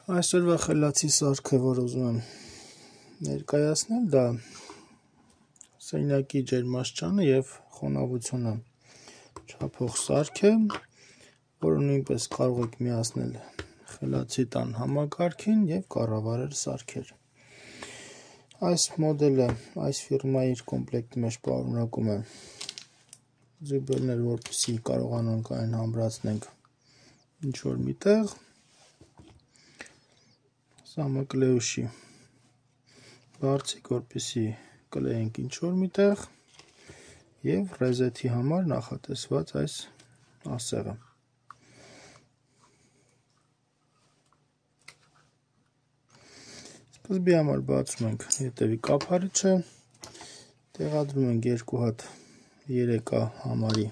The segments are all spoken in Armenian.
Այսօրվա խելացի սարքը, որ ուզում եմ ներկայացնել, դա սենյակի ջերմաստիճանը եւ խոնավությունը չափող սարք է, որը նույնպես կարող եք միացնել խելացի տան համակարգին եւ կառավարել սարքեր։ Այս մոդելը, այս ֆիրմայի իր կոմպլեկտի մեջ պարունակում է զիբերներ, որպեսզի կարողանանք այն համբարձնենք ինչ որ միտեղ, սամակլեուշի բարձիկ, որպեսզի կլեենք ինչ որ միտեղ եւ ռեզեթի համար նախատեսված այս ասեղը։ Սկզբի համար բացում ենք հետևի կափարիչը, տեղադրում ենք 2 հատ 3A համարի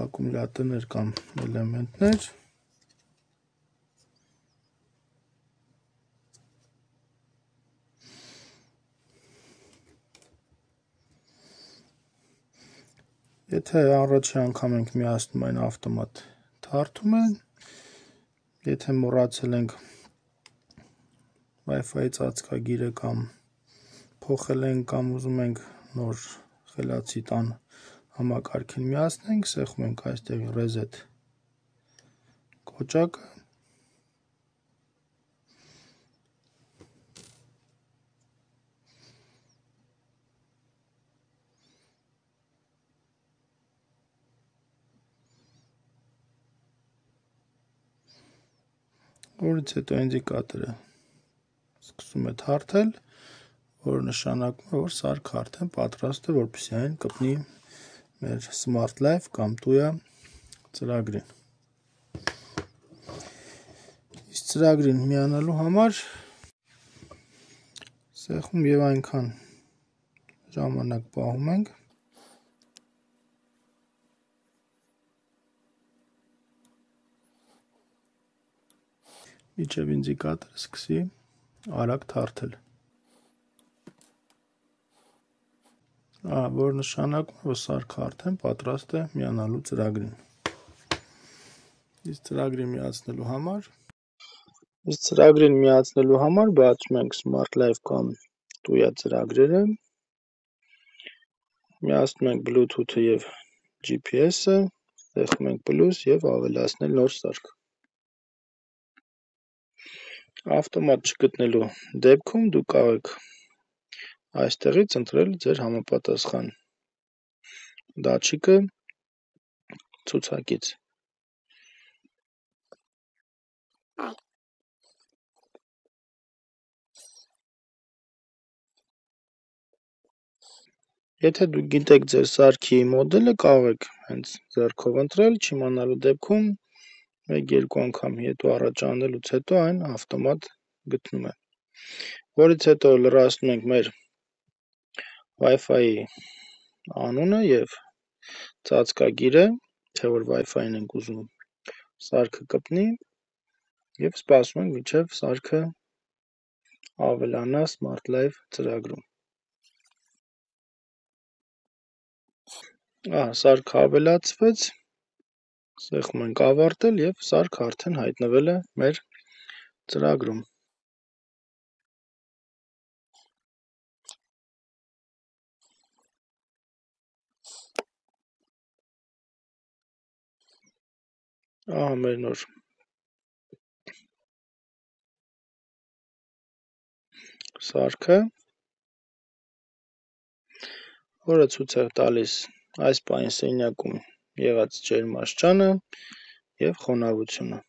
ակումուլյատորներ կամ էլեմենտներ, եթե առաջի անգամ ենք միացնում, այն ավտոմատ թարթում է, եթե մոռացել ենք Wi-Fi ծածկագիրը կամ փոխել ենք կամ ուզում ենք նոր խելացի տան համակարգին միացնենք, սեղմում ենք այստեղ reset կոճակը, որից հետո ինդիկատորը սկսում է թարթել, որը նշանակում է, որ սարքը արդեն պատրաստ է, որպեսզի այն կպնի մեր Smart Life կամ Tuya ծրագրին։ Իսկ ծրագրին միանալու համար սեղմում եւ այնքան ժամանակ պահում ենք, մինչև ինդիկատորը սկսի արագ թարթել, որ նշանակում է, որ սարքը արդեն պատրաստ է միանալու ծրագրին։ Իսկ ծրագրին միացնելու համար բացում ենք Smart Life կամ Tuya ծրագրերը, միացնում ենք Bluetooth-ը եւ GPS-ը, սեղմում ենք պլյուս եւ ավելացնել նոր սարք։ Ավտոմատ չգտնելու դեպքում դուք կարող եք այստեղից ընտրել ձեր համապատասխան դատչիկը ցուցակից։ Եթե դուք գիտեք ձեր սարքի մոդելը, կարող եք հենց ձեռքով ընտրել, չիմանալու դեպքում 1-2 անգամ հետո առաջ անելուց հետո այն ավտոմատ գտնում է։ Որից հետո լրացնում ենք մեր Wi-Fi-ի անունը եւ ծածկագիրը, թե որ Wi-Fi-ն ենք ուզում սարքը կպնի եւ սպասում ենք, մինչեւ սարքը ավելանա Smart Life ծրագրում։ Սարքը ավելացվեց, սեղմում ենք ավարտել եւ սարքը արդեն հայտնվել է մեր ծրագրում։ Մեր նոր սարքը, որը ցույց է տալիս այս պահին սենյակում եղած ջերմաստիճանը եւ խոնավությունը։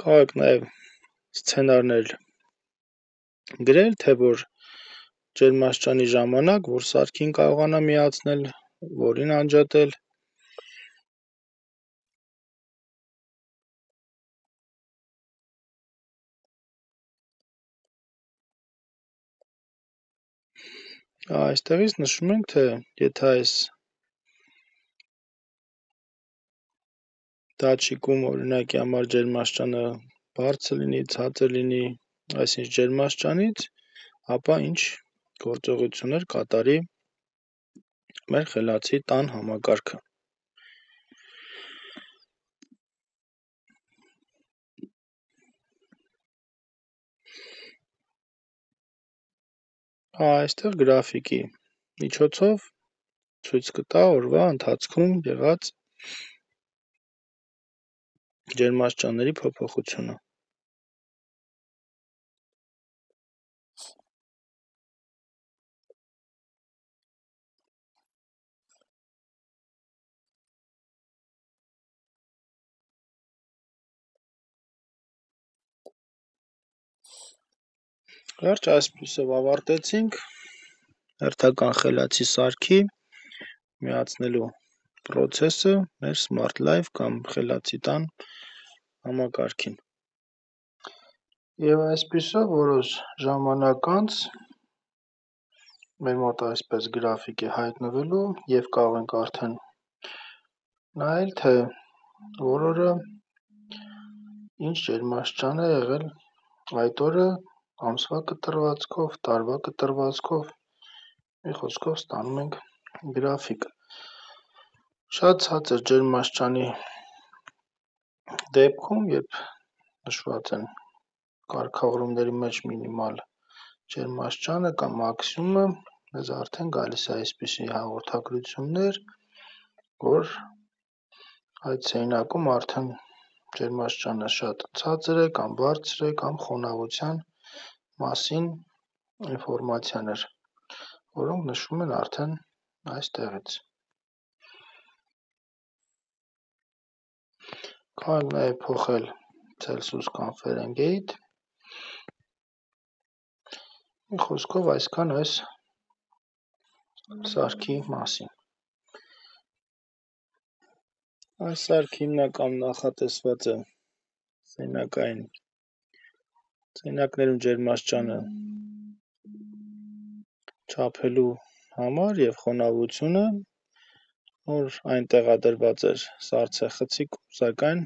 Կարող եք նաեւ սցենարներ գրել, թե որ ջերմաստիճանի ժամանակ, որ սարքին կարողանա միացնել, որին անջատել։ Այստեղից նշում ենք, թե եթե այս դատչիկում օրինակի համար ջերմաստիճանը բարձր լինի, ցածր լինի, այսինչ ջերմաստիճանից, ապա ինչ գործողություններ կատարի մեր խելացի տան համակարգը։ Այստեղ գրաֆիկի միջոցով ցույց կտա օրվա ընթացքում եղած ջերմաստիճանների փոփոխությունը։ Վերջ այսպիսով ավարտեցինք հերթական խելացի սարքի միացնելու process-ը մեր Smart Life կամ խելացի տան համակարգին։ Եվ այսպիսով որոշ ժամանակ անց մեր մոտ այսպես գրաֆիկ է հայտնվելու եւ կարող ենք արդեն նայել, թե որ օրը ինչ ջերմաստիճան է եղել այդ օրը ամսվա կտրվածքով, տարվա կտրվածքով, մի խոսքով ստանում ենք գրաֆիկ։ Շատ ցածր ջերմաստիճանի դեպքում, երբ նշված են կարգավորումների մեջ մինիմալ ջերմաստիճանը կամ մաքսիմումը, մեզ արդեն գալիս է այսպիսի հաղորդագրություններ, որ այդ սենյակում արդեն ջերմաստիճանը շատ ցածր է կամ բարձր է կամ խոնավության մասին ինֆորմացիաներ, որոնք նշվում են արդեն այստեղից։ Կարող ենք նաև փոխել Celsius կամ Fahrenheit։ Մի խոսքով այսքան այս սարքի մասին։ Այս սարքը հիմնականում նախատեսված է սենյակներում ջերմաստիճանը չափելու համար եւ խոնավությունը, որ այն տեղադրված էր սառցեխցիկում, սակայն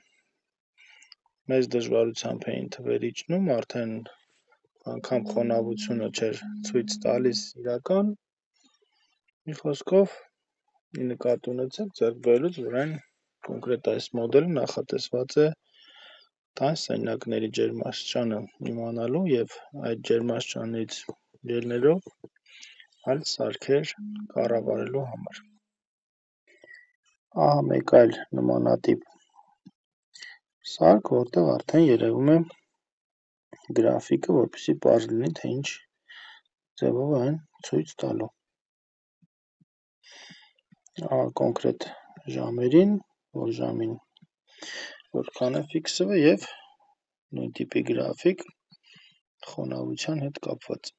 մեծ դժվարությամբ էին թվեր իջնում, արդեն անգամ խոնավությունը չէր ցույց տալիս իրական։ Մի խոսքով նկատի ունեցեք ձեռք բերելուց, որ այն կոնկրետ այս մոդելը նախատեսված է տան սենյակների ջերմաստիճանը իմանալու եւ այդ ջերմաստիճանից ելնելով այլ սարքեր կառավարելու համար։ Ահա մեկ այլ նմանատիպ սարք, որտեղ արդեն երևում է գրաֆիկը, որպեսզի պարզ լինի, թե ինչ ձևով է այն ցույց տալու։ Կոնկրետ ժամերին, որ ժամին որքան է ֆիքսվել եւ նույն տիպի գրաֆիկ խոնավության հետ կապված։